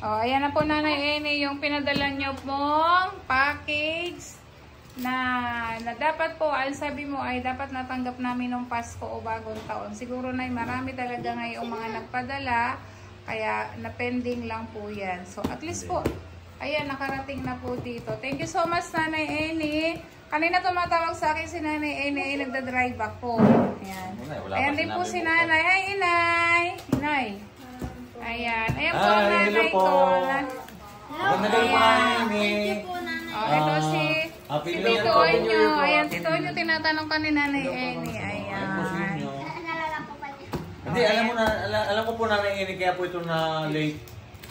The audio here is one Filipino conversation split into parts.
Oh, ayan na po Nanay Eni yung pinadala nyo pong package na dapat po, ang sabi mo ay dapat natanggap namin ng Pasko o bagong taon. Siguro na marami talaga ngayong mga nagpadala, kaya na-pending lang po yan. So at least po, ayan, nakarating na po dito. Thank you so much Nanay Eni. Kanina tumatawag sa akin si Nanay Eni ay nagda-drive ako. Ayan. Ayan din po si Nanay. Hi Inay! Inay! Ayan. Ayan po ang nanay ko. Magandang po Nanay. Ito si Tito Onyo. Ayan, Tito Onyo tinatanong ka ni Nanay Eni. Ayan. Hindi, alam ko po Nanay Eni kaya po ito na late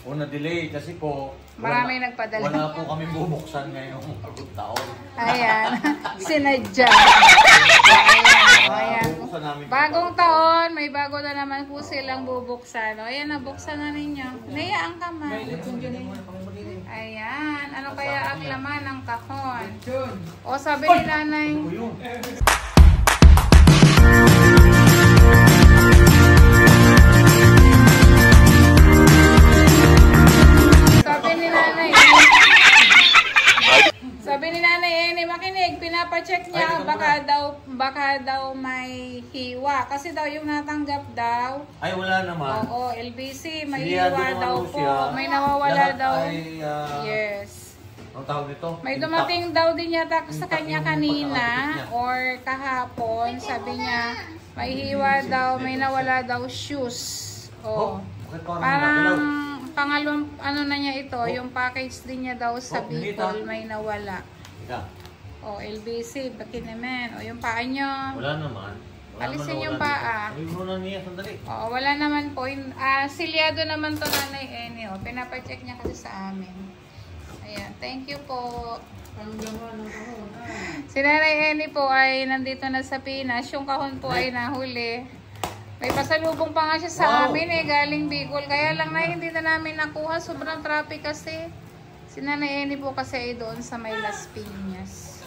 o na delay kasi po marami nagpadala. Wala po kami bubuksan ngayong bagong taon. Ayan. Sinadya. Ayan. Bagong taon, may bago na naman po silang bubuksan. O, ayan, nabuksan na ninyo. Nayaan ka man. Ayan. Ano kaya ang laman ng kahon? O, sabi ni Nanay. Sabi ni Nanay Eni, makinig, pinapacheck niya baka daw may hiwa. Kasi daw yung natanggap daw. Ay, wala naman. Oo, LBC, may hiwa daw po. May nawawala daw. Yes. Ang tawag nito? May dumating daw din yata sa kanya kanina or kahapon. Sabi niya, may hiwa daw, may nawala daw shoes. Oh. Parang pangalawang ano na niya ito, yung package din niya daw sa Bicol may nawala. O, LBC, baki naman. O, yung paa nyo. Wala naman. Alisin yung paa. O, wala naman po. Silyado naman to Nanay Eni. O, pinapacheck niya kasi sa amin. Ayan, thank you po. Si Nanay Eni po ay nandito na sa Pinas. Yung kahon po ay nahuli. May pasalubong pa nga siya sa amin galing Bicol. Kaya lang na hindi na namin nakuha. Sobrang traffic kasi. Si Nanay Eni po kasi ay doon sa may Las Piñas.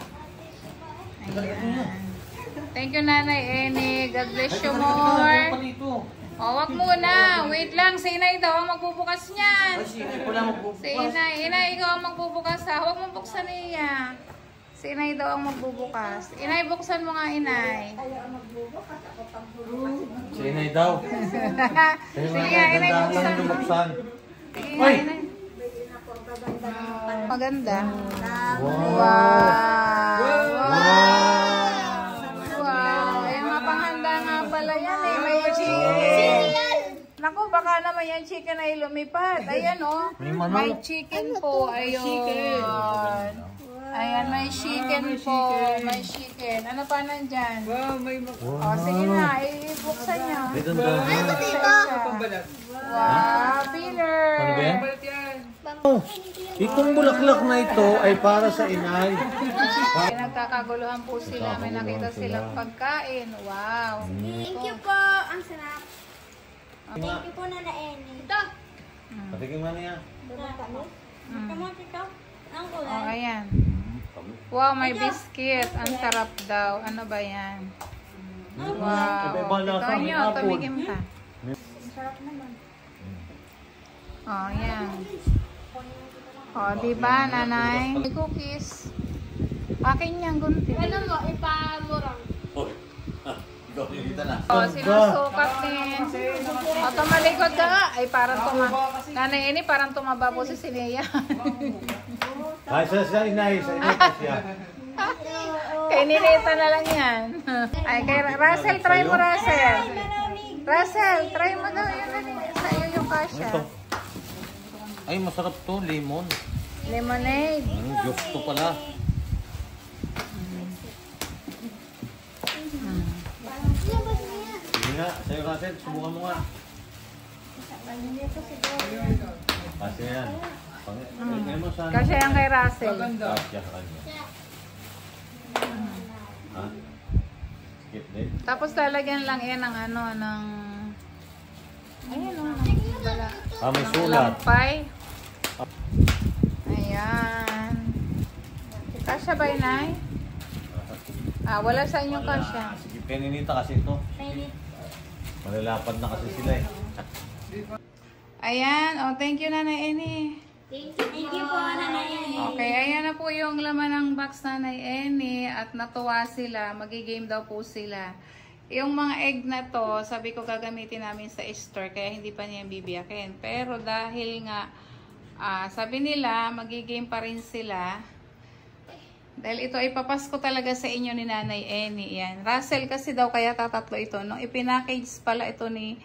Ayan. Thank you Nanay Eni. God bless you more. O, wag muna. Wait lang. Si Inay daw ang magbubukas niyan. Si Inay. Inay, ikaw ang magbubukas ha. Huwag mong buksan niya. Si Inay daw ang magbubukas. Inay, buksan mo nga Inay. Si Inay daw. Sige nga Inay, buksan. Sige nga Inay. Maganda. Wow. Wow. Yung mga panghanda nga pala yan may chicken. Naku, baka naman yung chicken ay lumipad. Ayan may chicken po. Ayun. Ayan, may chicken po. May chicken. Ano pa nandyan? Wow, may sige na, ibuksan niya. Wow, Peter. Ano ba yan? Itong bulaklak na ito ay para sa Inay. Nagkakaguluhan po sila. May nakita silang pagkain. Wow. Thank you po. Ang sarap. Thank you po Nanay Eni. Ito. Patikin mo niya. Ang Oh, kulay. ayan. Wow, may biscuit. Ang sarap daw. Ano ba yan? Wow. Ito nyo, tumigim ka. Sarap naman. Oh, ayan. Oh, diba, Nanay? May cookies. Akin yan, gunti. Ano mo, ipamurang. Oh, sinusukat ni... O, tumalikod ka nga. Ay, parang Nanay Eni, parang tumaba po si Sinea. Ay, sa Inay siya. Kay Ninita na lang yan. Ay, kay Russell, try mo, Russell. Russell, try mo daw yun. Sa iyo yung kasya. Ay, masarap to, lemon. Lemonade. Diyos to pala. Sige nga, sa'yo Russell, subukan mo nga. Kasi yan. Kasya yan kay Russell. Kasya ka niya. Ha? Skip din. Tapos lalagyan lang yan ng ano, ng... Ayan o, ng bala. May sulat. Lampay. Ayan. Kasya ba Inay? Wala sa inyong kasya. Sige, Peninita kasi ito. Malalapad na kasi sila Ayan. Oh, thank you, Nanay Eni. Thank you po, Nanay Eni. Okay, ayan na po yung laman ng box, Nanay Eni. At natuwa sila. Magigame daw po sila. Yung mga egg na to, sabi ko gagamitin namin sa store. Kaya hindi pa niya bibiyakin. Pero dahil nga, sabi nila, magigame pa rin sila. Dahil ito ay papasko talaga sa inyo ni Nanay Eni. Yan. Russell kasi daw kaya tatatlo ito. Nung ipinackage pala ito ni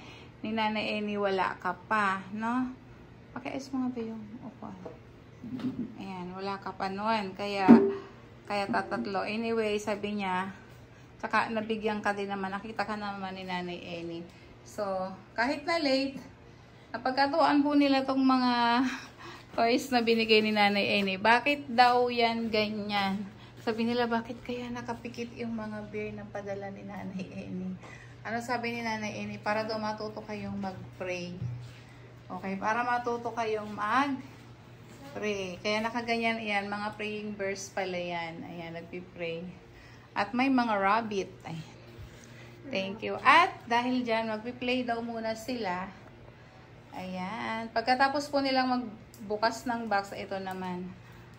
Nanay Eni, wala ka pa. No? Pakiayos mo nga ba yung upuan? Ayan, wala ka pa noon. Kaya tatatlo. Anyway, sabi niya, tsaka nabigyan ka din naman. Nakita ka naman ni Nanay Eni. So, kahit na late, napagkatuan po nila tong mga toys na binigay ni Nanay Eni. Bakit daw yan ganyan? Sabi nila, bakit kaya nakapikit yung mga beer na padala ni Nanay Eni? Ano sabi ni Nanay Eni? Para daw matuto kayong mag-pray. Okay, para matuto kayong mag-pray. Kaya nakaganyan yan, mga praying verse pala yan. Ayan, nagpipray. At may mga rabbit. Ayan. Thank you. At dahil dyan, magpiplay daw muna sila. Ayan. Pagkatapos po nilang magbukas ng box, ito naman.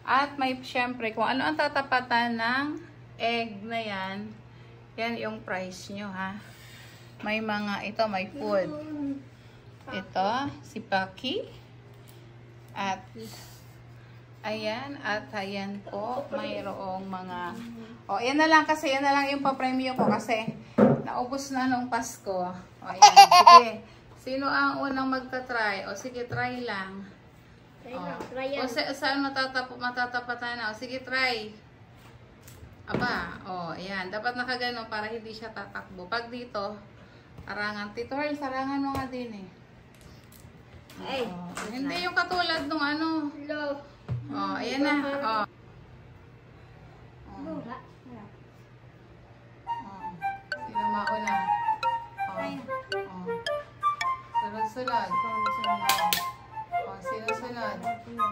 At may syempre, kung ano ang tatapatan ng egg na yan, yan yung price nyo, ha. May mga, ito, may food. Ito, si Paki. At, ayan, at ayan po, mayroong mga, yan na lang kasi, yan na lang yung papremyo ko kasi naubos na nung Pasko. Ayan, sige. Sino ang unang magta-try? Sige, try lang. Saan matatapatan na? Sige, try. Aba, ayan. Dapat nakagano para hindi siya tatakbo. Pag dito, arangan. Tito Harl, sarangan mo nga din eh. Hindi yung katulad nung ano. Ayan na. Sino mauna? Sunod-sunod. Sino-sunod? Sino?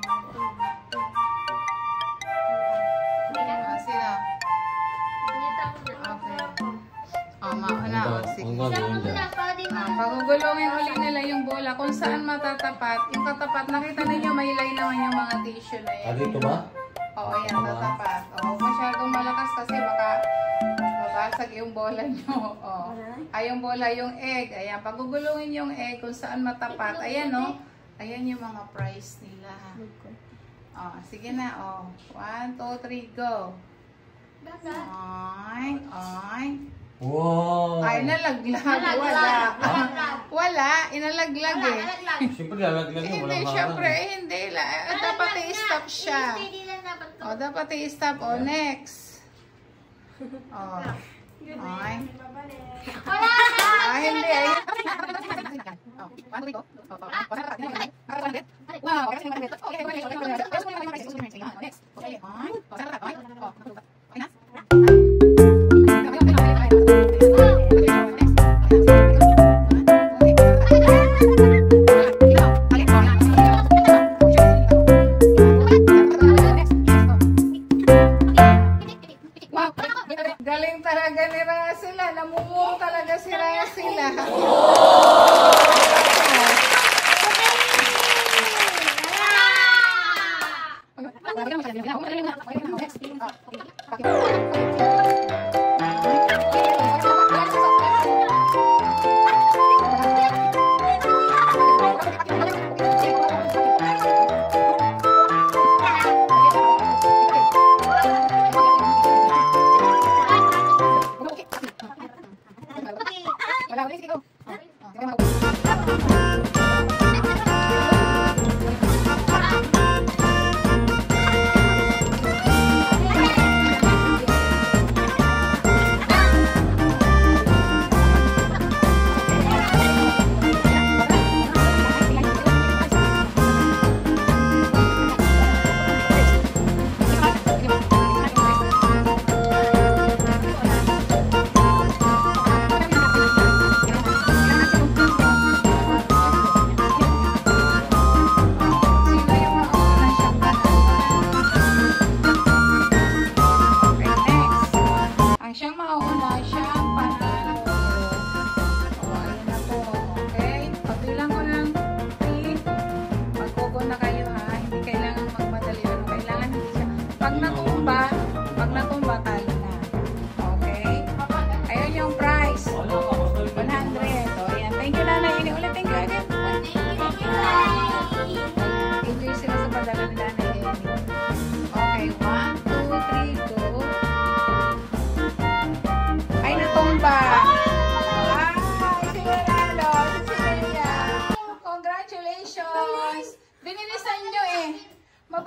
Okay. Mauna. Sige. Pagugulungin uli nila yung bola. Kung saan matatapat. Yung katapat, nakita ninyo may line naman yung mga tissue na yan. Dito ba? Oo, yan, tatapat. Masyadong malakas kasi baka mabasag yung bola nyo. Yung bola, yung egg. Ayan, pagugulungin yung egg kung saan matapat. Ayan, ayan yung mga price nila. Sige na, 1, 2, 3, go. Wow! Ay, nalaglag. Wala, inalaglag eh. Siyempre, lalaglag yun. Hindi, syempre, hindi. Dapat i-stop siya. Dapat i-stop. Next. Ay. Hindi. Galing talaga ni Russell. Namumuo talaga si Russell.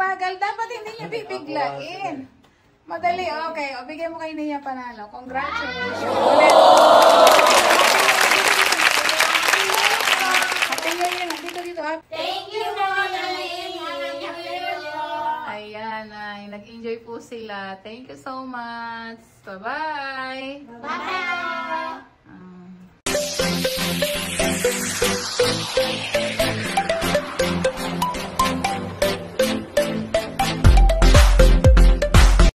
mabagal. Dapat hindi niya bibiglain. Madali, okay. O, bigyan mo kay Nia panalo. Congratulations. Ulit. Happy New Year. Dito. Thank you po, Nanay Amy. Ayan, ay, nag-enjoy po sila. Thank you so much. Bye-bye. Bye-bye. Ah.